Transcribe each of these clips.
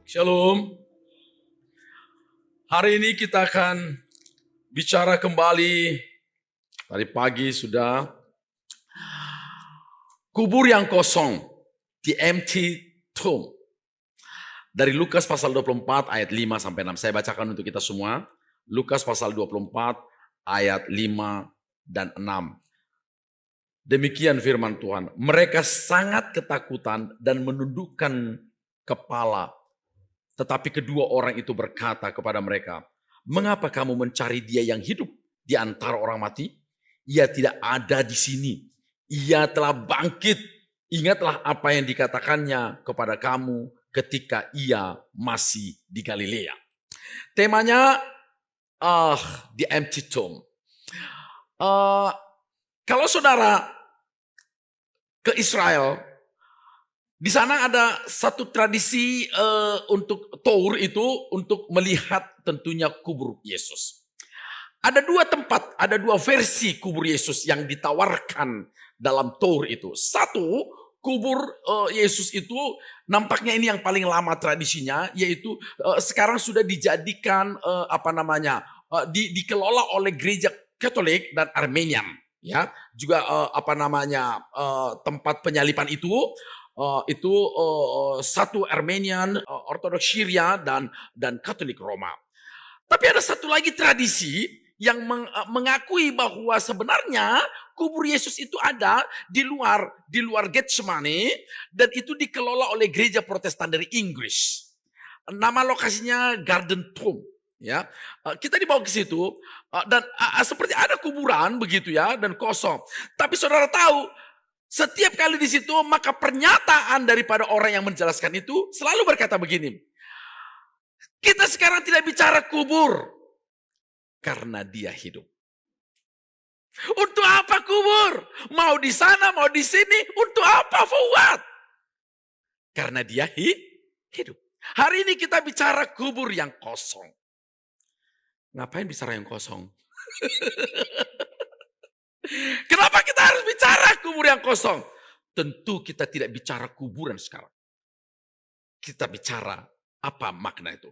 Shalom. Hari ini kita akan bicara kembali. Tadi pagi sudah. Kubur yang kosong. The empty tomb. Dari Lukas pasal 24 ayat 5 sampai 6. Saya bacakan untuk kita semua. Lukas pasal 24 ayat 5 dan 6. Demikian firman Tuhan. Mereka sangat ketakutan dan menundukkan kepala. Tetapi kedua orang itu berkata kepada mereka, "Mengapa kamu mencari dia yang hidup di antara orang mati? Ia tidak ada di sini. Ia telah bangkit. Ingatlah apa yang dikatakannya kepada kamu ketika ia masih di Galilea." Temanya the empty tomb. Kalau saudara ke Israel, di sana ada satu tradisi untuk tour itu untuk melihat tentunya kubur Yesus. Ada dua tempat, ada dua versi kubur Yesus yang ditawarkan dalam tour itu. Satu, kubur Yesus itu nampaknya ini yang paling lama tradisinya, yaitu sekarang sudah dijadikan dikelola oleh gereja Katolik dan Armenian. Ya, juga tempat penyalipan itu satu Armenian, Ortodoks Syria dan Katolik Roma. Tapi ada satu lagi tradisi yang mengakui bahwa sebenarnya kubur Yesus itu ada di luar Getsemani dan itu dikelola oleh gereja Protestan dari Inggris. Nama lokasinya Garden Tomb. Ya, kita dibawa ke situ dan seperti ada kuburan begitu ya dan kosong. Tapi saudara tahu, setiap kali di situ maka pernyataan daripada orang yang menjelaskan itu selalu berkata begini, kita sekarang tidak bicara kubur karena dia hidup. Untuk apa kubur? Mau di sana, mau di sini, untuk apa? For what? Karena dia hidup. Hari ini kita bicara kubur yang kosong. Ngapain bicara yang kosong? Kenapa kita harus bicara kubur yang kosong? Tentu kita tidak bicara kuburan sekarang. Kita bicara apa makna itu.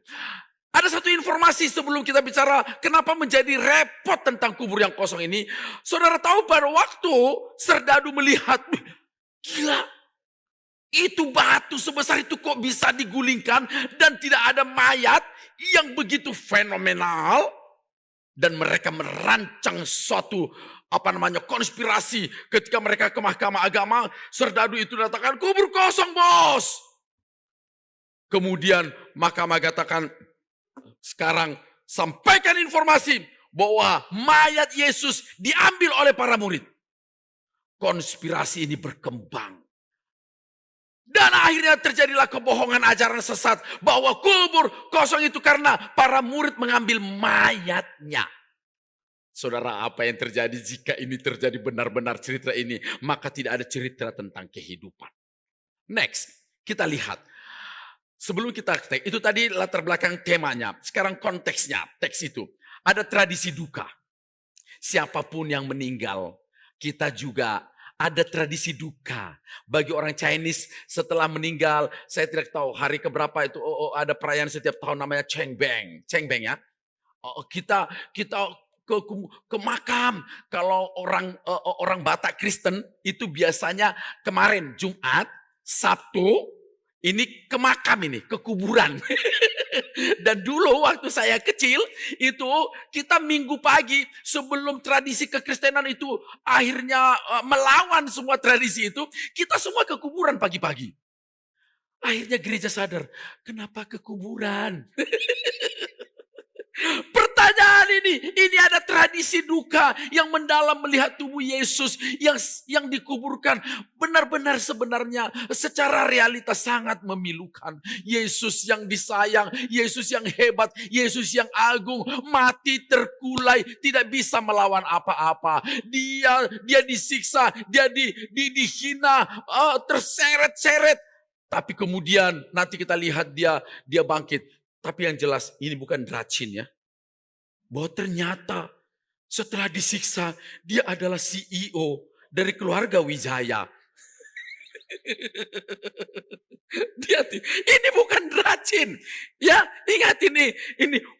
Ada satu informasi sebelum kita bicara kenapa menjadi repot tentang kubur yang kosong ini. Saudara tahu pada waktu Serdadu melihat, gila, itu batu sebesar itu kok bisa digulingkan dan tidak ada mayat yang begitu fenomenal. Dan mereka merancang suatu konspirasi ketika mereka ke Mahkamah Agama. Serdadu itu datangkan kubur kosong, bos. Kemudian Mahkamah katakan, sekarang sampaikan informasi bahwa mayat Yesus diambil oleh para murid. Konspirasi ini berkembang. Dan akhirnya terjadilah kebohongan ajaran sesat bahwa kubur kosong itu karena para murid mengambil mayatnya. Saudara, apa yang terjadi jika ini terjadi benar-benar cerita ini? Maka tidak ada cerita tentang kehidupan. Next, kita lihat. Sebelum kita teks, itu tadi latar belakang temanya. Sekarang konteksnya, teks itu. Ada tradisi duka. Siapapun yang meninggal, kita juga ada tradisi duka. Bagi orang Chinese setelah meninggal, saya tidak tahu hari keberapa itu ada perayaan setiap tahun namanya Chengbeng. Chengbeng ya. Kita ke makam. Kalau orang Batak Kristen itu biasanya kemarin Jumat, Sabtu, ini ke makam ini, ke kuburan. Dan dulu waktu saya kecil itu kita minggu pagi sebelum tradisi kekristenan itu akhirnya melawan semua tradisi itu, kita semua ke kuburan pagi-pagi. Akhirnya gereja sadar, kenapa ke kuburan? Pertanyaan ini ada tradisi duka yang mendalam melihat tubuh Yesus yang dikuburkan. Benar-benar sebenarnya secara realitas sangat memilukan. Yesus yang disayang, Yesus yang hebat, Yesus yang agung, mati terkulai, tidak bisa melawan apa-apa. Dia disiksa, dia dihina, terseret-seret. Tapi kemudian nanti kita lihat dia bangkit. Tapi yang jelas ini bukan racun ya. Bahwa ternyata setelah disiksa dia adalah CEO dari keluarga Wijaya. Ini bukan racun. jelasin. Ya, ingat ini.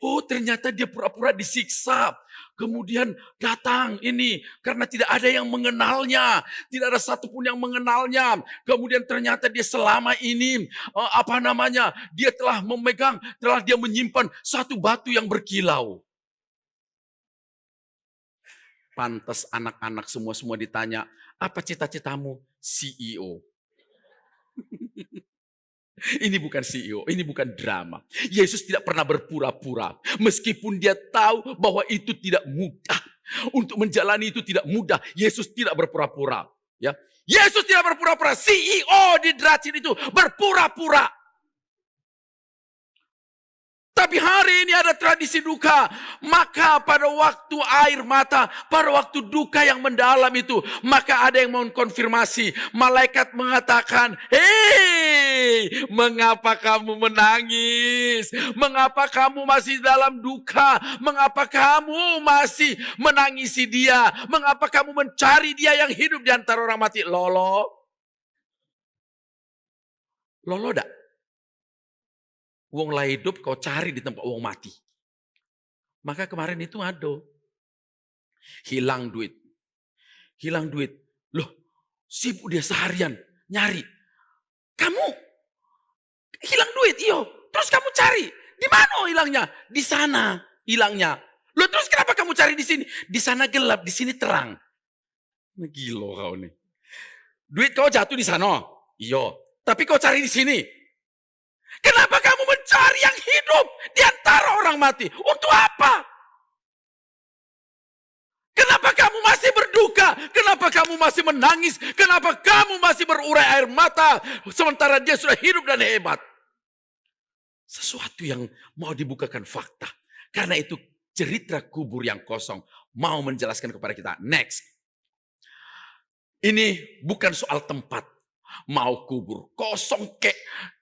Oh, ternyata dia pura-pura disiksa. Kemudian datang ini karena tidak ada yang mengenalnya, tidak ada satupun yang mengenalnya. Kemudian ternyata dia selama ini dia telah dia menyimpan satu batu yang berkilau. Pantas anak-anak semua ditanya, apa cita-citamu? CEO. Ini bukan CEO, ini bukan drama. Yesus tidak pernah berpura-pura. Meskipun dia tahu bahwa itu tidak mudah. Untuk menjalani itu tidak mudah. Yesus tidak berpura-pura. Ya, Yesus tidak berpura-pura. CEO di Dracin itu berpura-pura. Tapi hari ini ada tradisi duka. Maka pada waktu air mata, pada waktu duka yang mendalam itu, maka ada yang mengkonfirmasi. Malaikat mengatakan, hei, mengapa kamu menangis? Mengapa kamu masih dalam duka? Mengapa kamu masih menangisi dia? Mengapa kamu mencari dia yang hidup di antara orang mati? Lolo dak? Wong lah hidup kau cari di tempat wong mati. Maka kemarin itu ada. Hilang duit. Loh, sibuk dia seharian nyari. Kamu hilang duit, iyo. Terus kamu cari. Di mana hilangnya? Di sana hilangnya. Loh, terus kenapa kamu cari di sini? Di sana gelap, di sini terang. Gila kau nih. Duit kau jatuh di sana. Iyo. Tapi kau cari di sini. Kenapa kamu mencari yang hidup di antara orang mati? Untuk apa? Kenapa kamu masih berduka? Kenapa kamu masih menangis? Kenapa kamu masih berurai air mata? Sementara dia sudah hidup dan hebat. Sesuatu yang mau dibukakan fakta. Karena itu cerita kubur yang kosong mau menjelaskan kepada kita. Next. Ini bukan soal tempat. Mau kubur kosong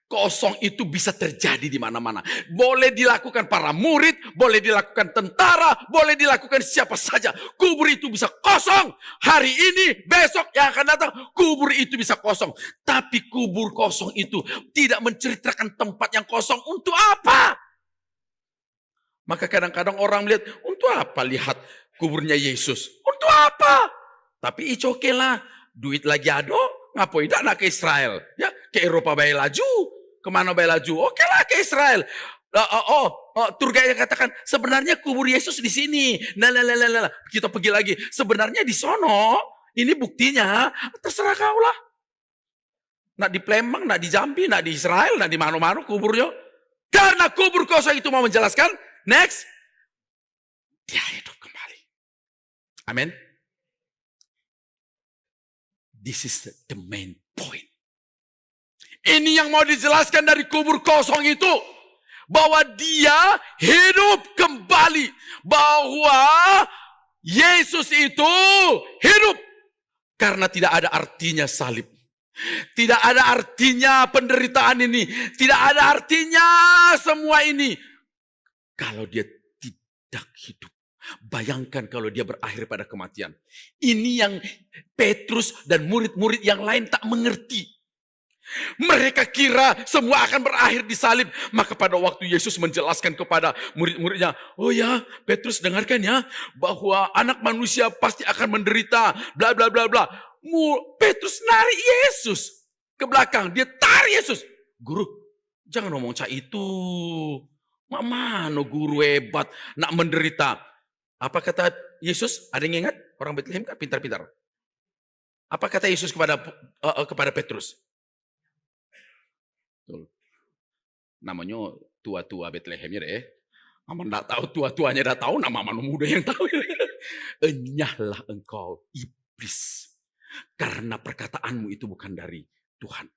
kosong itu bisa terjadi di mana-mana. Boleh dilakukan para murid, boleh dilakukan tentara, boleh dilakukan siapa saja. Kubur itu bisa kosong. Hari ini, besok yang akan datang, kubur itu bisa kosong. Tapi kubur kosong itu tidak menceritakan tempat yang kosong. Untuk apa? Maka kadang-kadang orang melihat, untuk apa lihat kuburnya Yesus? Untuk apa? Tapi it's okay lah. Duit lagi ada, ngapain nak ke Israel? Ya, ke Eropa bayi laju. Kemana bayi laju? Oke lah ke Israel. Tour guide katakan sebenarnya kubur Yesus di sini. Nah. Kita pergi lagi. Sebenarnya di sono. Ini buktinya. Terserah kau lah. Nak di Palembang, nak di Jambi, nak di Israel, nak di mana-mana kuburnya. Karena kubur kosong itu mau menjelaskan. Next. Dia hidup kembali. Amin. This is the main point. Ini yang mau dijelaskan dari kubur kosong itu. Bahwa dia hidup kembali. Bahwa Yesus itu hidup. Karena tidak ada artinya salib. Tidak ada artinya penderitaan ini. Tidak ada artinya semua ini. Kalau dia tidak hidup. Bayangkan kalau dia berakhir pada kematian. Ini yang Petrus dan murid-murid yang lain tak mengerti. Mereka kira semua akan berakhir di salib. Maka pada waktu Yesus menjelaskan kepada murid-muridnya, oh ya Petrus dengarkan ya, bahwa anak manusia pasti akan menderita, bla bla bla bla. Petrus narik Yesus ke belakang, dia tarik Yesus. Guru, jangan ngomong cak itu. Mana guru hebat nak menderita. Apa kata Yesus? Ada yang ingat? Orang Bethlehem kan pintar-pintar. Apa kata Yesus kepada Petrus? Namanya tua-tua Bethlehem ya deh. Mama enggak tahu, tua-tuanya dah tahu, nama mana muda yang tahu. Enyahlah engkau iblis. Karena perkataanmu itu bukan dari Tuhan.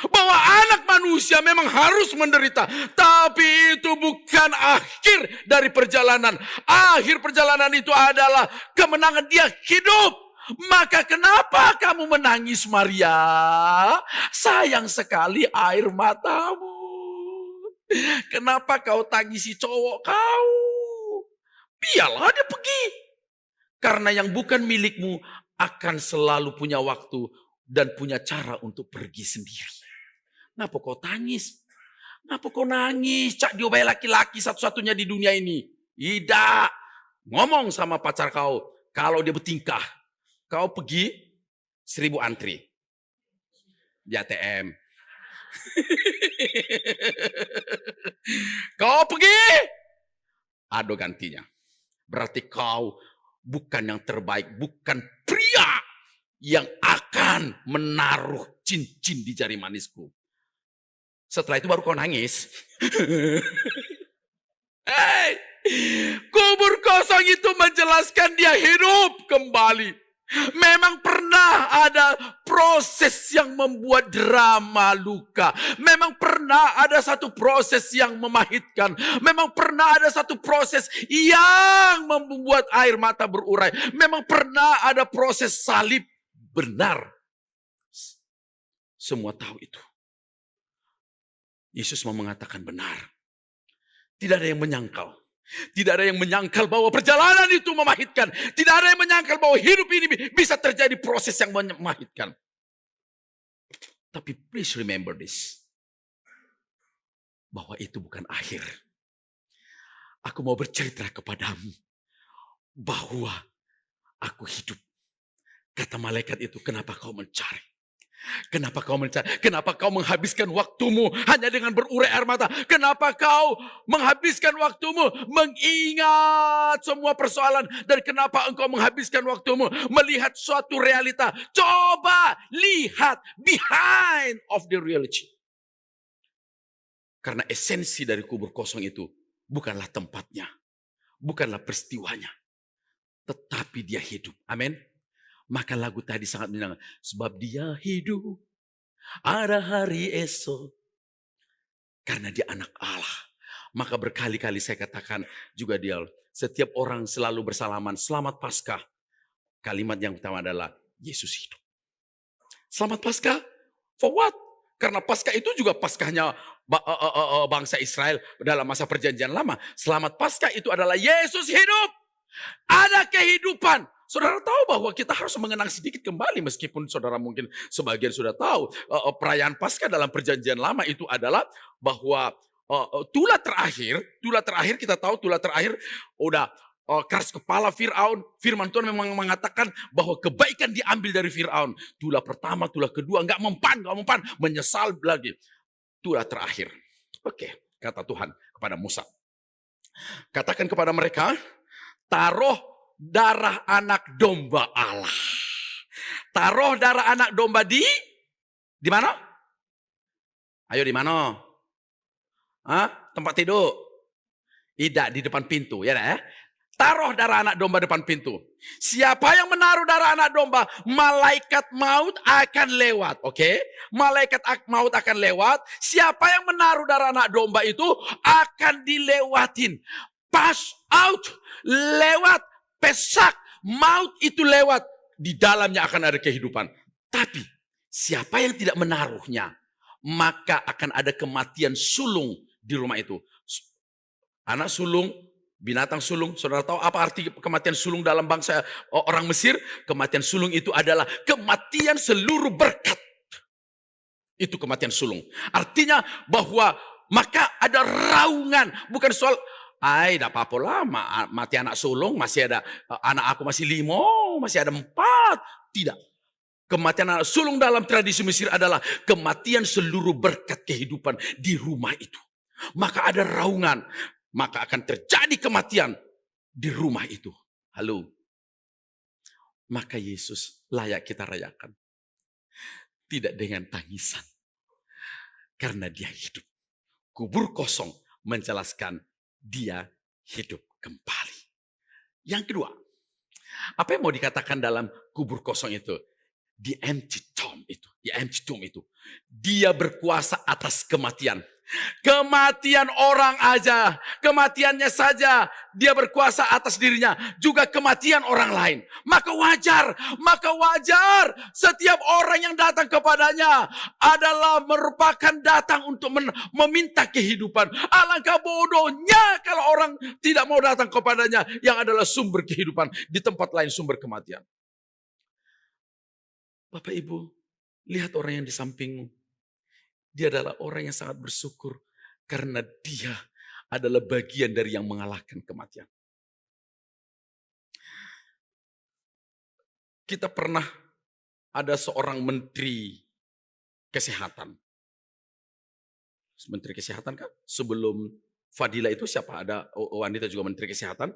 Bahwa anak manusia memang harus menderita. Tapi itu bukan akhir dari perjalanan. Akhir perjalanan itu adalah kemenangan, dia hidup. Maka kenapa kamu menangis Maria? Sayang sekali air matamu. Kenapa kau tangisi cowok kau? Biarlah dia pergi. Karena yang bukan milikmu akan selalu punya waktu dan punya cara untuk pergi sendiri. Kenapa kau tangis? Kenapa kau nangis? Cak dia bayi laki-laki satu-satunya di dunia ini. Tidak. Ngomong sama pacar kau. Kalau dia bertingkah. Kau pergi 1000 antri. Di ATM. Kau pergi. Ada gantinya. Berarti kau bukan yang terbaik. Bukan pria yang akan menaruh cincin di jari manisku. Setelah itu baru kau nangis. Hey, kubur kosong itu menjelaskan dia hidup kembali. Memang pernah ada proses yang membuat drama luka. Memang pernah ada satu proses yang memahitkan. Memang pernah ada satu proses yang membuat air mata berurai. Memang pernah ada proses salib. Benar. Semua tahu itu. Yesus mau mengatakan benar. Tidak ada yang menyangkal. Tidak ada yang menyangkal bahwa perjalanan itu memahitkan. Tidak ada yang menyangkal bahwa hidup ini bisa terjadi proses yang memahitkan. Tapi please remember this. Bahwa itu bukan akhir. Aku mau bercerita kepadamu. Bahwa aku hidup. Kata malaikat itu, kenapa kau mencari? Kenapa kau mencari? Kenapa kau menghabiskan waktumu hanya dengan berurai air mata? Kenapa kau menghabiskan waktumu mengingat semua persoalan? Dan kenapa engkau menghabiskan waktumu melihat suatu realita? Coba lihat behind of the reality. Karena esensi dari kubur kosong itu bukanlah tempatnya, bukanlah peristiwanya, tetapi dia hidup. Amin. Maka lagu tadi sangat menyenangkan. Sebab dia hidup, ada hari esok. Karena dia anak Allah. Maka berkali-kali saya katakan juga dia, setiap orang selalu bersalaman, selamat Paskah. Kalimat yang pertama adalah, Yesus hidup. Selamat Paskah, for what? Karena Paskah itu juga Paskahnya bangsa Israel dalam masa perjanjian lama. Selamat Paskah itu adalah Yesus hidup. Ada kehidupan. Saudara tahu bahwa kita harus mengenang sedikit kembali, meskipun saudara mungkin sebagian sudah tahu. Perayaan Paskah dalam perjanjian lama itu adalah bahwa tulah terakhir kita tahu tulah terakhir udah keras kepala Fir'aun. Firman Tuhan memang mengatakan bahwa kebaikan diambil dari Fir'aun. Tulah pertama, tulah kedua, nggak mempan, menyesal lagi. Tulah terakhir. Oke, kata Tuhan kepada Musa. Katakan kepada mereka, taruh darah anak domba Allah. Taruh darah anak domba di mana? Ayo di mana? Tempat tidur? Tidak, di depan pintu, ya dah. Taruh darah anak domba depan pintu. Siapa yang menaruh darah anak domba, malaikat maut akan lewat. Oke? Malaikat maut akan lewat. Siapa yang menaruh darah anak domba itu akan dilewatin. Pass out, lewat, pesak, maut itu lewat. Di dalamnya akan ada kehidupan. Tapi siapa yang tidak menaruhnya, maka akan ada kematian sulung di rumah itu. Anak sulung, binatang sulung. Saudara tahu apa arti kematian sulung dalam bangsa orang Mesir? Kematian sulung itu adalah kematian seluruh berkat. Itu kematian sulung. Artinya bahwa maka ada raungan. Bukan soal, tidak apa-apa lah, mati anak sulung, masih ada, anak aku masih 5, masih ada 4. Tidak. Kematian anak sulung dalam tradisi Mesir adalah kematian seluruh berkat kehidupan di rumah itu. Maka ada raungan. Maka akan terjadi kematian di rumah itu. Halo. Maka Yesus layak kita rayakan. Tidak dengan tangisan. Karena dia hidup. Kubur kosong menjelaskan dia hidup kembali. Yang kedua, apa yang mau dikatakan dalam kubur kosong itu? The empty tomb itu. The empty tomb itu. Dia berkuasa atas kematian. Kematian orang aja, kematiannya saja dia berkuasa atas dirinya, juga kematian orang lain. Maka wajar setiap orang yang datang kepadanya adalah merupakan datang untuk meminta kehidupan. Alangkah bodohnya kalau orang tidak mau datang kepadanya yang adalah sumber kehidupan, di tempat lain sumber kematian. Bapak Ibu, lihat orang yang di sampingmu. Dia adalah orang yang sangat bersyukur Karena dia adalah bagian dari yang mengalahkan kematian. Kita pernah ada seorang menteri kesehatan. Menteri kesehatan kan? Sebelum Fadila itu siapa? Ada wanita juga menteri kesehatan.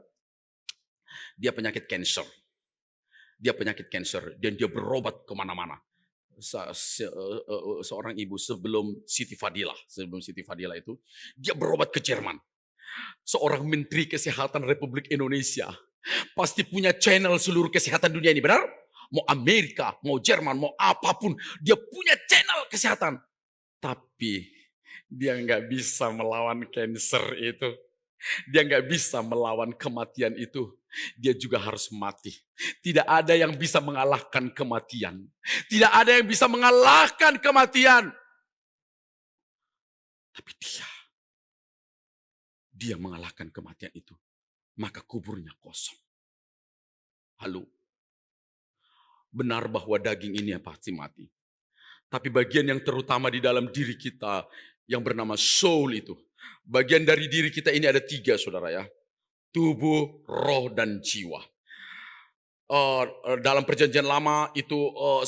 Dia penyakit cancer. Dan dia berobat kemana-mana. Seorang ibu sebelum Siti Fadila itu, dia berobat ke Jerman. Seorang menteri kesehatan Republik Indonesia pasti punya channel seluruh kesehatan dunia ini, benar? Mau Amerika, mau Jerman, mau apapun, dia punya channel kesehatan. Tapi dia nggak bisa melawan cancer itu. Dia nggak bisa melawan kematian itu. Dia juga harus mati. Tidak ada yang bisa mengalahkan kematian. Tidak ada yang bisa mengalahkan kematian. Tapi dia mengalahkan kematian itu. Maka kuburnya kosong. Halo. Benar bahwa daging ini pasti mati. Tapi bagian yang terutama di dalam diri kita yang bernama soul itu. Bagian dari diri kita ini ada 3, saudara ya. Tubuh, roh, dan jiwa. Dalam perjanjian lama itu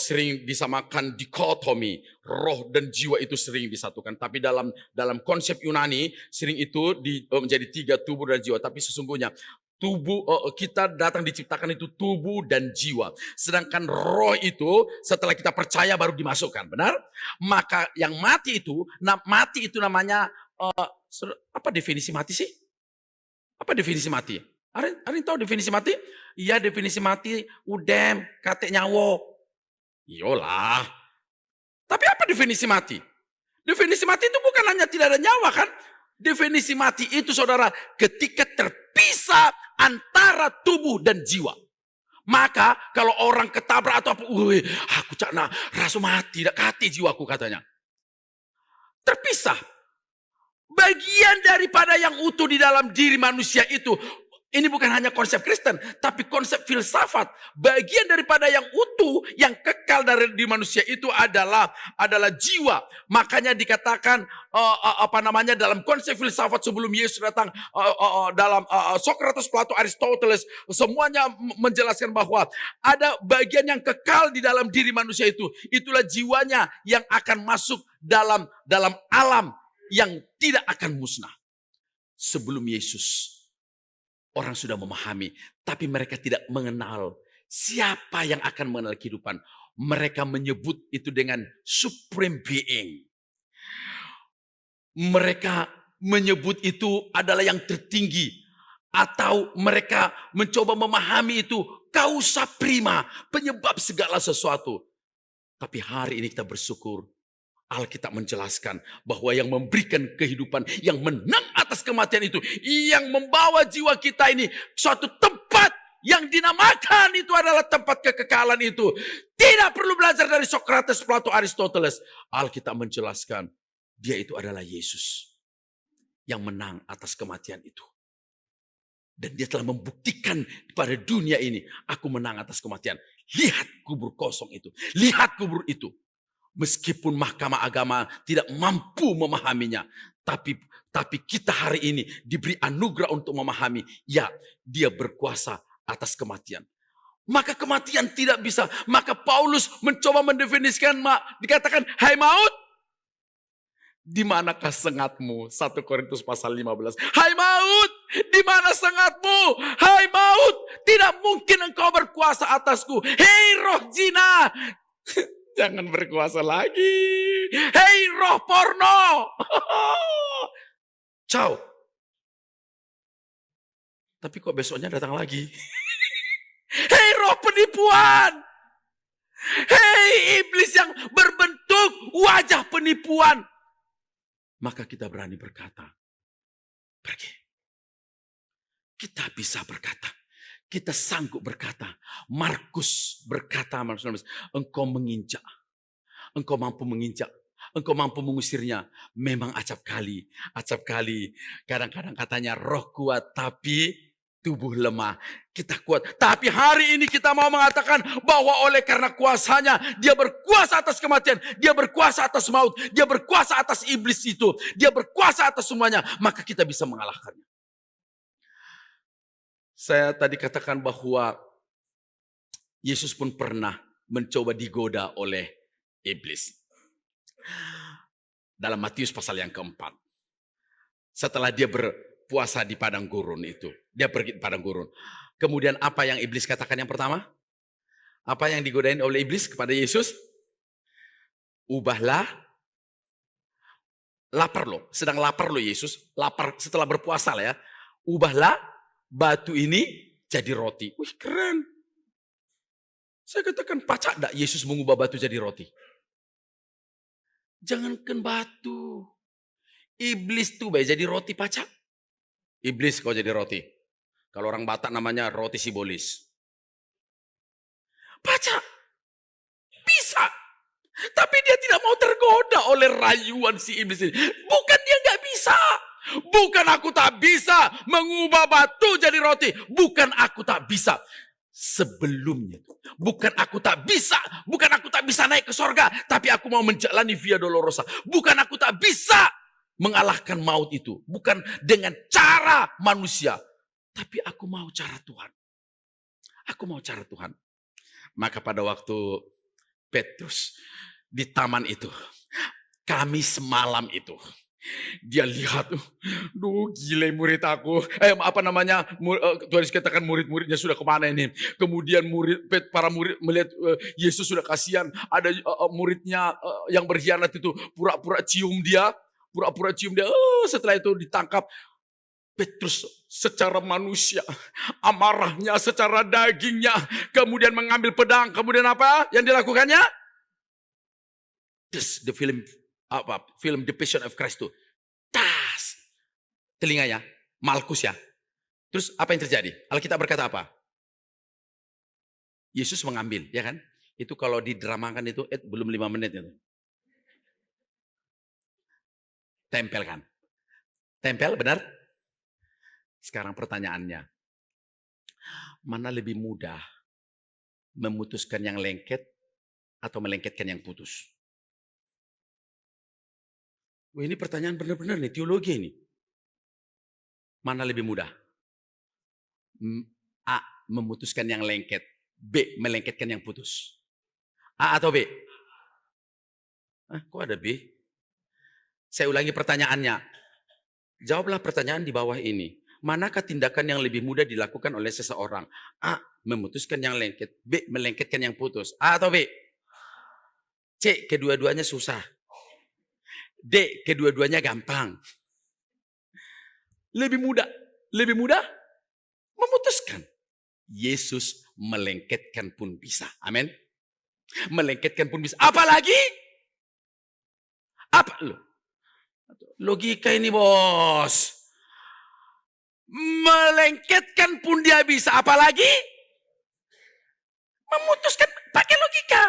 sering disamakan dikotomi. Roh dan jiwa itu sering disatukan. Tapi dalam konsep Yunani sering itu menjadi 3, tubuh dan jiwa. Tapi sesungguhnya tubuh kita datang diciptakan itu tubuh dan jiwa. Sedangkan roh itu setelah kita percaya baru dimasukkan, benar? Maka yang mati itu namanya apa definisi mati sih? Apa definisi mati? Arin tahu definisi mati? Iya, definisi mati udem, kate nyawo. Iyalah. Tapi apa definisi mati? Definisi mati itu bukan hanya tidak ada nyawa kan? Definisi mati itu, saudara, ketika terpisah antara tubuh dan jiwa. Maka kalau orang ketabrak atau apa, aku cakna rasa mati, dak kati jiwaku katanya. Terpisah. Bagian daripada yang utuh di dalam diri manusia itu, ini bukan hanya konsep Kristen, tapi konsep filsafat. Bagian daripada yang utuh, yang kekal dari manusia itu adalah jiwa. Makanya dikatakan dalam konsep filsafat sebelum Yesus datang, dalam Socrates, Plato, Aristoteles, semuanya menjelaskan bahwa ada bagian yang kekal di dalam diri manusia itu. Itulah jiwanya yang akan masuk dalam alam yang tidak akan musnah. Sebelum Yesus, orang sudah memahami, tapi mereka tidak mengenal siapa yang akan mengenal kehidupan. Mereka menyebut itu dengan supreme being. Mereka menyebut itu adalah yang tertinggi. Atau mereka mencoba memahami itu causa prima, penyebab segala sesuatu. Tapi hari ini kita bersyukur, Alkitab menjelaskan bahwa yang memberikan kehidupan, yang menang atas kematian itu, yang membawa jiwa kita ini suatu tempat yang dinamakan itu adalah tempat kekekalan itu. Tidak perlu belajar dari Socrates, Plato, Aristoteles. Alkitab menjelaskan dia itu adalah Yesus yang menang atas kematian itu. Dan dia telah membuktikan pada dunia ini, aku menang atas kematian. Lihat kubur kosong itu, lihat kubur itu. Meskipun mahkamah agama tidak mampu memahaminya. Tapi kita hari ini diberi anugerah untuk memahami. Ya, dia berkuasa atas kematian. Maka kematian tidak bisa. Maka Paulus mencoba mendefinisikan, dikatakan, hai maut, di manakah sengatmu? 1 Korintus pasal 15. Hai maut, di mana sengatmu? Hai maut, tidak mungkin engkau berkuasa atasku. Hei roh zina, jangan berkuasa lagi. Hei roh porno. Ciao. Tapi kok besoknya datang lagi. Hei roh penipuan. Hei iblis yang berbentuk wajah penipuan. Maka kita berani berkata, pergi. Kita bisa berkata. Kita sanggup berkata. Markus berkata, engkau menginjak. Engkau mampu menginjak. Engkau mampu mengusirnya. Memang acap kali. Kadang-kadang katanya roh kuat tapi tubuh lemah, kita kuat. Tapi hari ini kita mau mengatakan bahwa oleh karena kuasanya, dia berkuasa atas kematian, dia berkuasa atas maut, dia berkuasa atas iblis itu, dia berkuasa atas semuanya, maka kita bisa mengalahkannya. Saya tadi katakan bahwa Yesus pun pernah mencoba digoda oleh iblis. Dalam Matius pasal yang keempat. Setelah dia berpuasa di padang gurun itu. Dia pergi di padang gurun. Kemudian apa yang iblis katakan yang pertama? Apa yang digodain oleh iblis kepada Yesus? Ubahlah. Lapar loh. Sedang lapar loh Yesus. Lapar setelah berpuasa lah ya. Ubahlah batu ini jadi roti. Wih keren. Saya katakan pacak enggak Yesus mengubah batu jadi roti? Jangankan batu. Iblis tuh baik jadi roti pacak. Iblis kau jadi roti. Kalau orang Batak namanya roti sibolis. Pacak. Bisa. Tapi dia tidak mau tergoda oleh rayuan si iblis ini. Bukan dia nggak bisa. Bukan aku tak bisa mengubah batu jadi roti. Bukan aku tak bisa. Sebelumnya. Bukan aku tak bisa naik ke sorga. Tapi aku mau menjalani via dolorosa. Bukan aku tak bisa mengalahkan maut itu. Bukan dengan cara manusia. Tapi aku mau cara Tuhan. Aku mau cara Tuhan. Maka pada waktu Petrus di taman itu. Kamis malam itu. Dia lihat, duh gile murid aku. Tuhan Yesus katakan murid-muridnya sudah kemana ini. Kemudian para murid melihat Yesus sudah kasihan. Ada muridnya yang berkhianat itu pura-pura cium dia. Setelah itu ditangkap. Petrus secara manusia. Amarahnya secara dagingnya. Kemudian mengambil pedang. Kemudian apa yang dilakukannya? The film The Passion of Christ itu tas telinganya Malkus ya. Terus apa yang terjadi? Alkitab berkata apa? Yesus mengambil, ya kan? Itu kalau didramakan itu belum 5 menit itu. Tempel kan? Tempel benar? Sekarang pertanyaannya, mana lebih mudah memutuskan yang lengket atau melengketkan yang putus? Wah, ini pertanyaan benar-benar nih, teologi ini. Mana lebih mudah? A. Memutuskan yang lengket. B. Melengketkan yang putus. A atau B? Kok ada B? Saya ulangi pertanyaannya. Jawablah pertanyaan di bawah ini. Manakah tindakan yang lebih mudah dilakukan oleh seseorang? A. Memutuskan yang lengket. B. Melengketkan yang putus. A atau B? C. Kedua-duanya susah. D. Kedua-duanya gampang. Lebih mudah memutuskan. Yesus melengketkan pun bisa. Amin. Melengketkan pun bisa. Apalagi? Apa lo? Logika ini bos. Melengketkan pun dia bisa. Apalagi? Memutuskan pakai logika.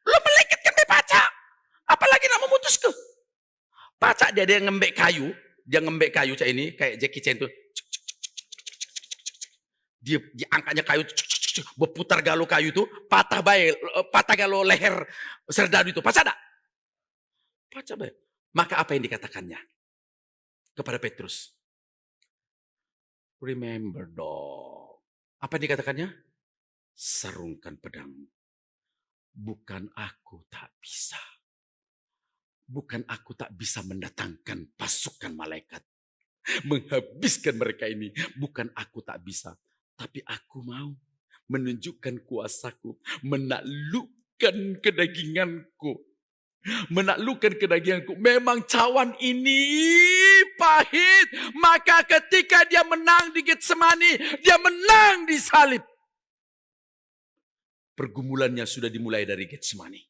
Lo melengketkan dia pacar. Apalagi nak memutuskan. Pacak dia ngembek kayu. Dia ngembek kayu kayak Jackie Chan tuh. Dia angkatnya kayu, berputar galo kayu itu, patah galo leher serdadu itu. Pacak tak? Pacak baik. Maka apa yang dikatakannya kepada Petrus? Remember dong. Apa yang dikatakannya? Sarungkan pedangmu. Bukan aku tak bisa. Bukan aku tak bisa mendatangkan pasukan malaikat. Menghabiskan mereka ini. Bukan aku tak bisa. Tapi aku mau menunjukkan kuasaku. Menaklukkan kedaginganku. Menaklukkan kedaginganku. Memang cawan ini pahit. Maka ketika dia menang di Getsemani. Dia menang di salib. Pergumulannya sudah dimulai dari Getsemani.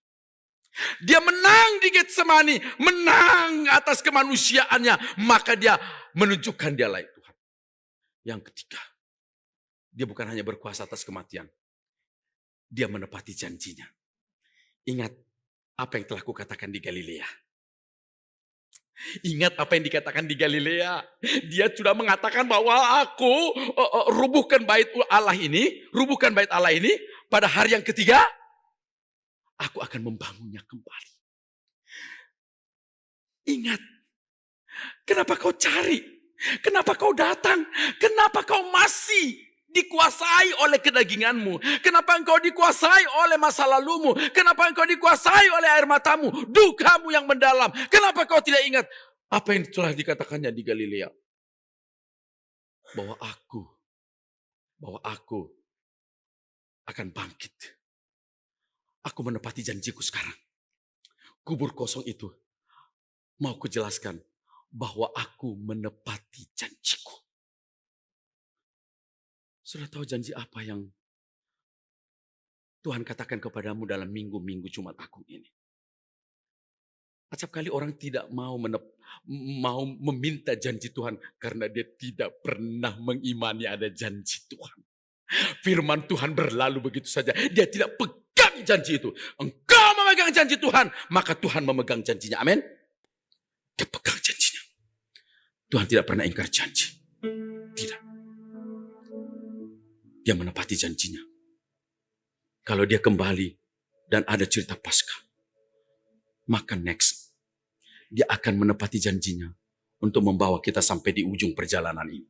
Dia menang di Getsemani, menang atas kemanusiaannya, maka dia menunjukkan dia layak Tuhan. Yang ketiga, dia bukan hanya berkuasa atas kematian, dia menepati janjinya. Ingat apa yang telah kukatakan di Galilea. Ingat apa yang dikatakan di Galilea. Dia sudah mengatakan bahwa aku rubuhkan bait Allah ini, pada hari yang ketiga, aku akan membangunnya kembali. Ingat, kenapa kau cari? Kenapa kau datang? Kenapa kau masih dikuasai oleh kedaginganmu? Kenapa engkau dikuasai oleh masa lalumu? Kenapa engkau dikuasai oleh air matamu? Dukamu yang mendalam. Kenapa kau tidak ingat apa yang telah dikatakannya di Galilea? Bahwa aku akan bangkit. Aku menepati janjiku sekarang. Kubur kosong itu, mau kujelaskan bahwa aku menepati janjiku. Sudah tahu janji apa yang Tuhan katakan kepadamu dalam minggu-minggu Jumat Agung ini? Acap kali orang tidak mau meminta janji Tuhan karena dia tidak pernah mengimani ada janji Tuhan. Firman Tuhan berlalu begitu saja. Dia tidak pegang janji itu. Engkau memegang janji Tuhan, maka Tuhan memegang janjinya. Amin. Dia pegang janjinya. Tuhan tidak pernah ingkar janji. Tidak. Dia menepati janjinya. Kalau dia kembali dan ada cerita Paskah, maka next, dia akan menepati janjinya untuk membawa kita sampai di ujung perjalanan ini.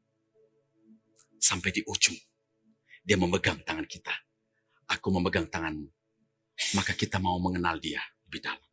Sampai di ujung. Dia memegang tangan kita. Aku memegang tanganmu. Maka kita mau mengenal dia lebih dalam.